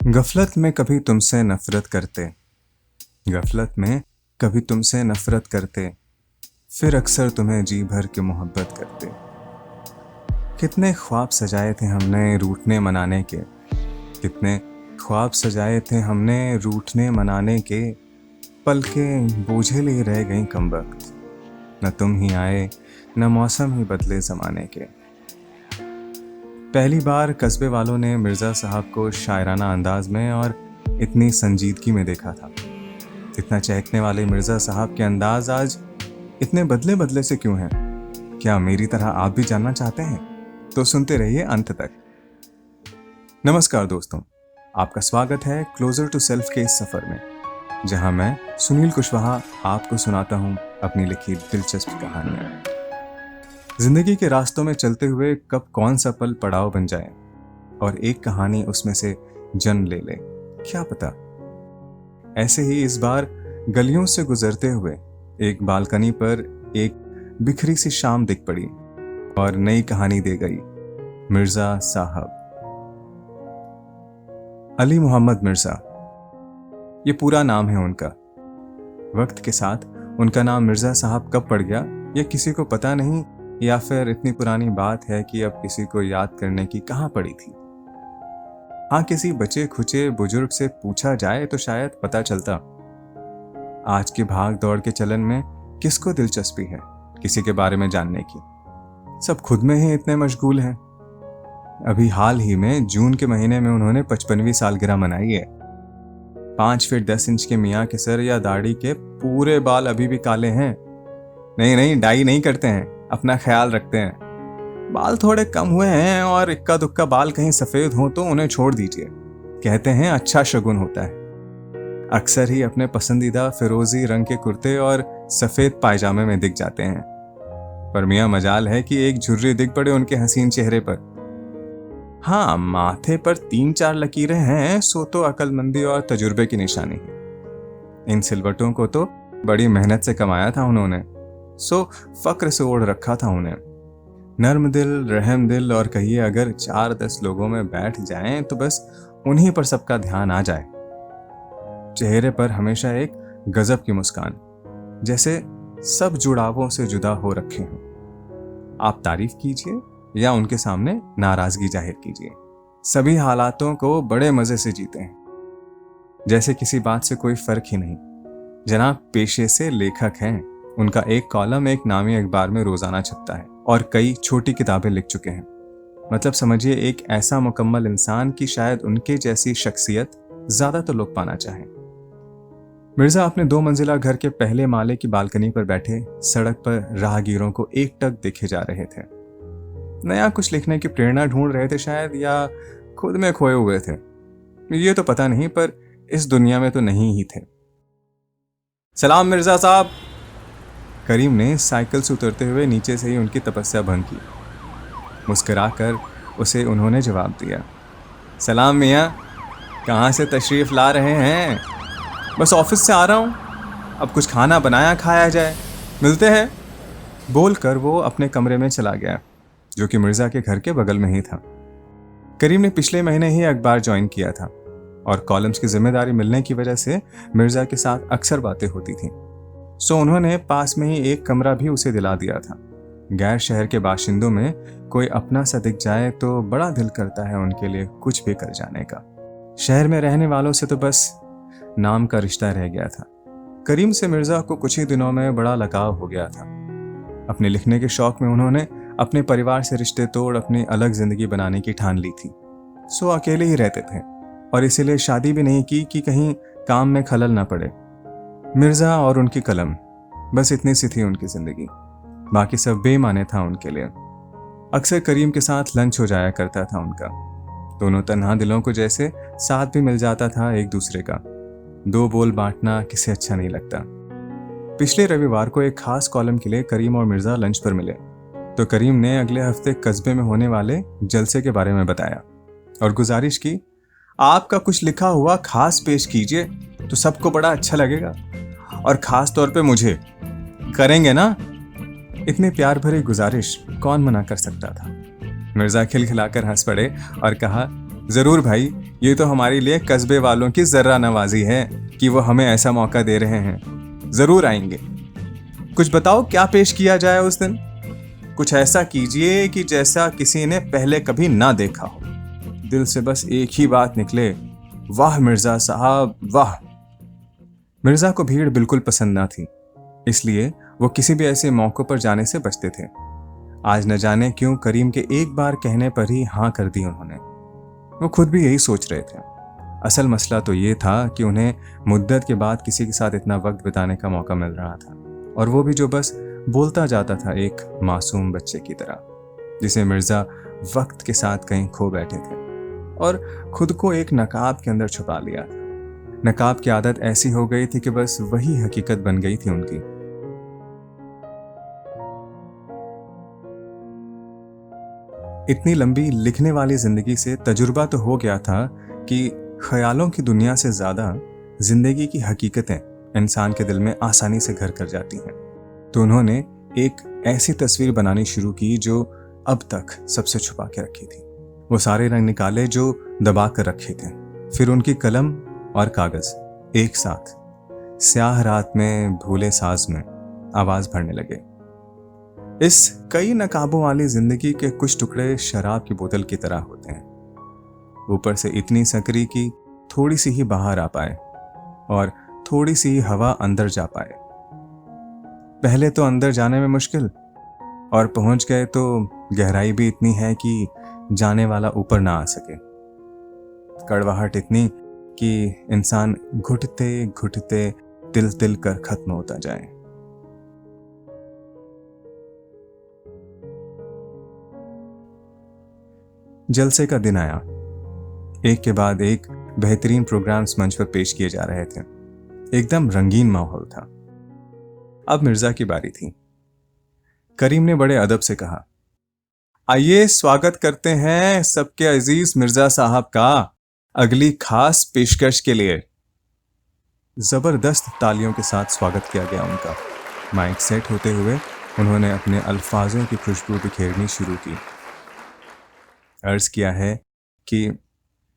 गफलत में कभी तुमसे नफरत करते, गफलत में कभी तुमसे नफरत करते, फिर अक्सर तुम्हें जी भर के मोहब्बत करते। कितने ख्वाब सजाए थे हमने रूठने मनाने के, कितने ख्वाब सजाए थे हमने रूठने मनाने के। पलकें बोझिल ही रह गईं कमबख्त, न तुम ही आए न मौसम ही बदले ज़माने के। पहली बार कस्बे वालों ने मिर्ज़ा साहब को शायराना अंदाज में और इतनी संजीदगी में देखा था। इतना चहकने वाले मिर्ज़ा साहब के अंदाज आज इतने बदले बदले से क्यों हैं? क्या मेरी तरह आप भी जानना चाहते हैं? तो सुनते रहिए अंत तक। नमस्कार दोस्तों, आपका स्वागत है क्लोजर टू सेल्फ के इस सफ़र में, जहां मैं सुनील कुशवाहा आपको सुनाता हूं अपनी लिखी दिलचस्प कहानियां। जिंदगी के रास्तों में चलते हुए कब कौन सा पल पड़ाव बन जाए और एक कहानी उसमें से जन्म ले ले, क्या पता। ऐसे ही इस बार गलियों से गुजरते हुए एक बालकनी पर एक बिखरी सी शाम दिख पड़ी और नई कहानी दे गई। मिर्जा साहब, अली मोहम्मद मिर्जा, ये पूरा नाम है उनका। वक्त के साथ उनका नाम मिर्जा साहब कब पड़ गया ये किसी को पता नहीं, या फिर इतनी पुरानी बात है कि अब किसी को याद करने की कहाँ पड़ी थी। हाँ, किसी बचे खुचे बुजुर्ग से पूछा जाए तो शायद पता चलता। आज की भाग दौड़ के चलन में किसको दिलचस्पी है किसी के बारे में जानने की? सब खुद में ही इतने मशगूल हैं। अभी हाल ही में जून के महीने में उन्होंने 55वीं सालगिरह मनाई है। 5 फीट 10 इंच के मियाँ के सर या दाढ़ी के पूरे बाल अभी भी काले हैं। नहीं, डाई नहीं करते हैं, अपना ख्याल रखते हैं। बाल थोड़े कम हुए हैं और इक्का दुक्का बाल कहीं सफेद हो तो उन्हें छोड़ दीजिए, कहते हैं अच्छा शगुन होता है। अक्सर ही अपने पसंदीदा फिरोजी रंग के कुर्ते और सफेद पायजामे में दिख जाते हैं। पर मियाँ मजाल है कि एक झुर्री दिख पड़े उनके हसीन चेहरे पर। हाँ, माथे पर 3-4 लकीरें हैं, सो तो अक्लमंदी और तजुर्बे की निशानी है। इन सिलवटों को तो बड़ी मेहनत से कमाया था उन्होंने, सो फक्र से ओढ़ रखा था उन्हें। नर्म दिल, रहम दिल, और कहिए अगर 4-10 लोगों में बैठ जाएं तो बस उन्हीं पर सबका ध्यान आ जाए। चेहरे पर हमेशा एक गजब की मुस्कान, जैसे सब जुड़ावों से जुदा हो रखे हों। आप तारीफ कीजिए या उनके सामने नाराजगी जाहिर कीजिए, सभी हालातों को बड़े मजे से जीते हैं, जैसे किसी बात से कोई फर्क ही नहीं। जनाब पेशे से लेखक हैं। उनका एक कॉलम एक नामी अखबार में रोजाना छपता है और कई छोटी किताबें लिख चुके हैं। मतलब समझिए एक ऐसा मुकम्मल इंसान कि शायद उनके जैसी शख्सियत ज्यादातर लोग पाना चाहें। मिर्जा अपने 2 मंजिला घर के पहले माले की बालकनी पर बैठे सड़क पर राहगीरों को एकटक देखे जा रहे थे। नया कुछ लिखने की प्रेरणा ढूंढ रहे थे शायद, या खुद में खोए हुए थे, ये तो पता नहीं, पर इस दुनिया में तो नहीं ही थे। सलाम मिर्जा साहब, करीम ने साइकिल से उतरते हुए नीचे से ही उनकी तपस्या भंग की। मुस्कुराकर उसे उन्होंने जवाब दिया, सलाम मियाँ, कहाँ से तशरीफ़ ला रहे हैं? बस ऑफिस से आ रहा हूँ, अब कुछ खाना बनाया खाया जाए, मिलते हैं। बोलकर वो अपने कमरे में चला गया, जो कि मिर्ज़ा के घर के बगल में ही था। करीम ने पिछले महीने ही अखबार ज्वाइन किया था और कॉलम्स की जिम्मेदारी मिलने की वजह से मिर्ज़ा के साथ अक्सर बातें होती थीं। सो उन्होंने पास में ही एक कमरा भी उसे दिला दिया था। गैर शहर के बाशिंदों में कोई अपना सा दिख जाए तो बड़ा दिल करता है उनके लिए कुछ भी कर जाने का। शहर में रहने वालों से तो बस नाम का रिश्ता रह गया था। करीम से मिर्ज़ा को कुछ ही दिनों में बड़ा लगाव हो गया था। अपने लिखने के शौक में उन्होंने अपने परिवार से रिश्ते तोड़ अपनी अलग जिंदगी बनाने की ठान ली थी। सो अकेले ही रहते थे और इसीलिए शादी भी नहीं की कि कहीं काम में खलल ना पड़े। मिर्ज़ा और उनकी कलम, बस इतनी सी थी उनकी जिंदगी, बाकी सब बेमाने था उनके लिए। अक्सर करीम के साथ लंच हो जाया करता था उनका। दोनों तन्हा दिलों को जैसे साथ भी मिल जाता था एक दूसरे का। 2 बोल बांटना किसे अच्छा नहीं लगता। पिछले रविवार को एक खास कॉलम के लिए करीम और मिर्ज़ा लंच पर मिले तो करीम ने अगले हफ्ते कस्बे में होने वाले जलसे के बारे में बताया और गुजारिश की, आपका कुछ लिखा हुआ खास पेश कीजिए तो सबको बड़ा अच्छा लगेगा, और खास तौर पे मुझे। करेंगे ना? इतनी प्यार भरी गुजारिश कौन मना कर सकता था। मिर्ज़ा खिलखिलाकर हंस पड़े और कहा, जरूर भाई, ये तो हमारे लिए कस्बे वालों की जर्रा नवाजी है कि वो हमें ऐसा मौका दे रहे हैं। जरूर आएंगे। कुछ बताओ क्या पेश किया जाए उस दिन। कुछ ऐसा कीजिए कि जैसा किसी ने पहले कभी ना देखा हो। दिल से बस एक ही बात निकले, वाह मिर्जा साहब वाह। मिर्जा को भीड़ बिल्कुल पसंद ना थी, इसलिए वो किसी भी ऐसे मौकों पर जाने से बचते थे। आज न जाने क्यों करीम के एक बार कहने पर ही हाँ कर दी उन्होंने। वो खुद भी यही सोच रहे थे। असल मसला तो ये था कि उन्हें मुद्दत के बाद किसी के साथ इतना वक्त बिताने का मौका मिल रहा था, और वो भी जो बस बोलता जाता था एक मासूम बच्चे की तरह, जिसे मिर्जा वक्त के साथ कहीं खो बैठे थे और खुद को एक नकाब के अंदर छुपा लिया था। नकाब की आदत ऐसी हो गई थी कि बस वही हकीकत बन गई थी उनकी। इतनी लंबी लिखने वाली जिंदगी से तजुर्बा तो हो गया था कि ख्यालों की दुनिया से ज्यादा जिंदगी की हकीकतें इंसान के दिल में आसानी से घर कर जाती हैं। तो उन्होंने एक ऐसी तस्वीर बनानी शुरू की जो अब तक सबसे छुपा के रखी थी। वो सारे रंग निकाले जो दबा कर रखे थे। फिर उनकी कलम और कागज एक साथ स्याह रात में भूले साज में आवाज भरने लगे। इस कई नकाबों वाली जिंदगी के कुछ टुकड़े शराब की बोतल की तरह होते हैं, ऊपर से इतनी सकरी कि थोड़ी सी ही बाहर आ पाए और थोड़ी सी ही हवा अंदर जा पाए। पहले तो अंदर जाने में मुश्किल, और पहुंच गए तो गहराई भी इतनी है कि जाने वाला ऊपर ना आ सके। कड़वाहट इतनी कि इंसान घुटते घुटते तिल तिल कर खत्म होता जाए। जलसे का दिन आया। एक के बाद एक बेहतरीन प्रोग्राम्स मंच पर पेश किए जा रहे थे। एकदम रंगीन माहौल था। अब मिर्जा की बारी थी। करीम ने बड़े अदब से कहा, आइए स्वागत करते हैं सबके अजीज मिर्जा साहब का अगली खास पेशकश के लिए। जबरदस्त तालियों के साथ स्वागत किया गया उनका। माइक सेट होते हुए उन्होंने अपने अल्फाजों की खुशबू बिखेरनी शुरू की। अर्ज किया है कि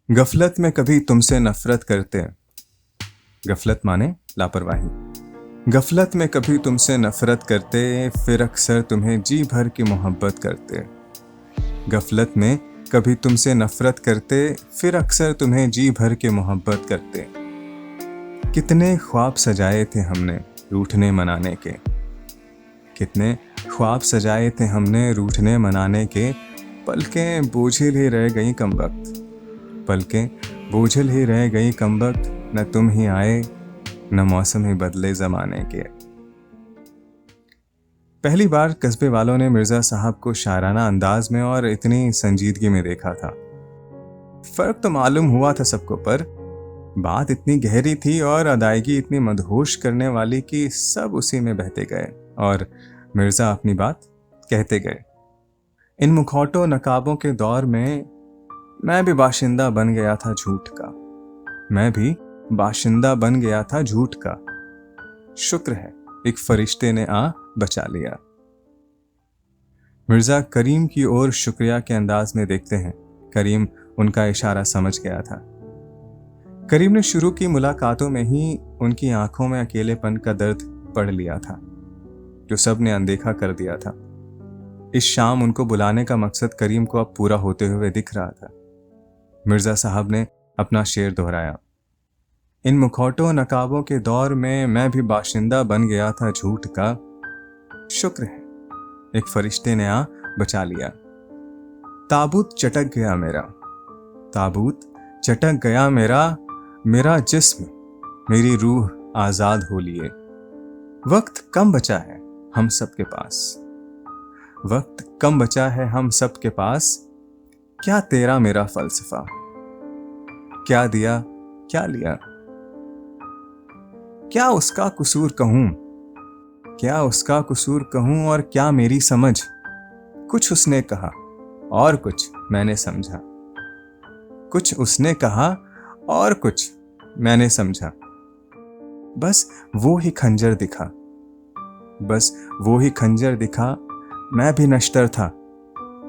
गफलत में कभी तुमसे नफरत करते, गफलत माने लापरवाही, गफलत में कभी तुमसे नफरत करते, फिर अक्सर तुम्हें जी भर की मोहब्बत करते। गफलत में कभी तुमसे नफरत करते, फिर अक्सर तुम्हें जी भर के मोहब्बत करते। कितने ख्वाब सजाए थे हमने रूठने मनाने के, कितने ख्वाब सजाए थे हमने रूठने मनाने के, पलकें बोझिल ही रह गई कमबख्त, पलकें बोझिल ही रह गई कमबख्त, न तुम ही आए न मौसम ही बदले जमाने के। पहली बार कस्बे वालों ने मिर्जा साहब को शायराना अंदाज में और इतनी संजीदगी में देखा था। फर्क तो मालूम हुआ था सबको, पर बात इतनी गहरी थी और अदायगी इतनी मदहोश करने वाली कि सब उसी में बहते गए और मिर्जा अपनी बात कहते गए। इन मुखौटों नकाबों के दौर में मैं भी बाशिंदा बन गया था झूठ का, मैं भी बाशिंदा बन गया था झूठ का। शुक्र है एक फरिश्ते ने आ बचा लिया। मिर्जा करीम की ओर शुक्रिया के अंदाज में देखते हैं। करीम उनका इशारा समझ गया था। करीम ने शुरू की मुलाकातों में ही उनकी आंखों में अकेलेपन का दर्द पढ़ लिया था, जो सब ने अनदेखा कर दिया था। इस शाम उनको बुलाने का मकसद करीम को अब पूरा होते हुए दिख रहा था। मिर्जा साहब ने अपना शेर दोहराया, इन मुखौटों नकाबों के दौर में मैं भी बाशिंदा बन गया था झूठ का। शुक्र है एक फरिश्ते ने आ बचा लिया। ताबूत चटक गया मेरा, ताबूत चटक गया मेरा, मेरा जिस्म मेरी रूह आजाद हो लिए। वक्त कम बचा है हम सब के पास, वक्त कम बचा है हम सब के पास। क्या तेरा मेरा फलसफा, क्या दिया क्या लिया। क्या उसका कसूर कहूं, क्या उसका कसूर कहूं और क्या मेरी समझ। कुछ उसने कहा और कुछ मैंने समझा, कुछ उसने कहा और कुछ मैंने समझा। बस वो ही खंजर दिखा, बस वो ही खंजर दिखा। मैं भी नश्तर था,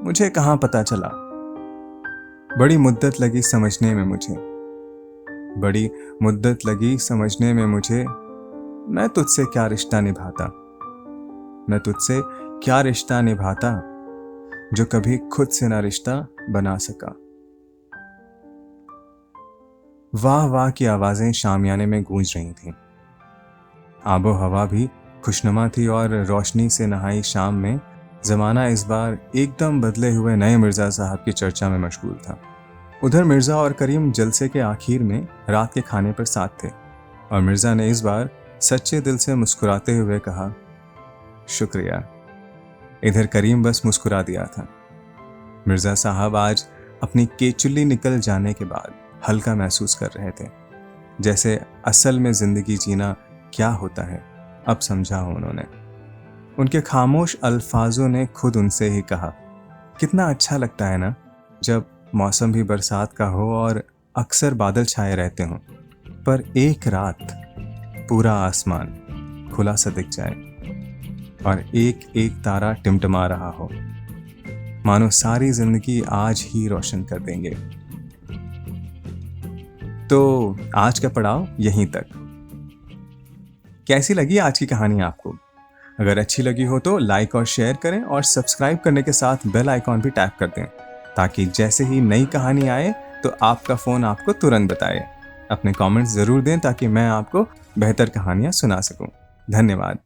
मुझे कहां पता चला। बड़ी मुद्दत लगी समझने में मुझे, बड़ी मुद्दत लगी समझने में मुझे, मैं तुझसे क्या रिश्ता निभाता, मैं तुझसे क्या रिश्ता निभाता जो कभी खुद से ना रिश्ता बना सका। वाह वाह की आवाजें शामियाने में गूंज रही थीं। आबो हवा भी खुशनुमा थी और रोशनी से नहाई शाम में जमाना इस बार एकदम बदले हुए नए मिर्जा साहब की चर्चा में मशगूल था। उधर मिर्जा और करीम जलसे के आखिर में रात के खाने पर साथ थे और मिर्जा ने इस बार सच्चे दिल से मुस्कुराते हुए कहा, शुक्रिया। इधर करीम बस मुस्कुरा दिया था। मिर्जा साहब आज अपनी केचुल्ली निकल जाने के बाद हल्का महसूस कर रहे थे, जैसे असल में जिंदगी जीना क्या होता है अब समझा उन्होंने। उनके खामोश अल्फाजों ने खुद उनसे ही कहा, कितना अच्छा लगता है ना जब मौसम भी बरसात का हो और अक्सर बादल छाए रहते हों, पर एक रात पूरा आसमान खुला सा दिख जाए और एक एक तारा टिमटिमा रहा हो, मानो सारी जिंदगी आज ही रोशन कर देंगे। तो आज का पड़ाव यहीं तक। कैसी लगी आज की कहानी आपको? अगर अच्छी लगी हो तो लाइक और शेयर करें और सब्सक्राइब करने के साथ बेल आइकॉन भी टैप कर दें, ताकि जैसे ही नई कहानी आए तो आपका फ़ोन आपको तुरंत बताए। अपने कमेंट्स ज़रूर दें ताकि मैं आपको बेहतर कहानियाँ सुना सकूं। धन्यवाद।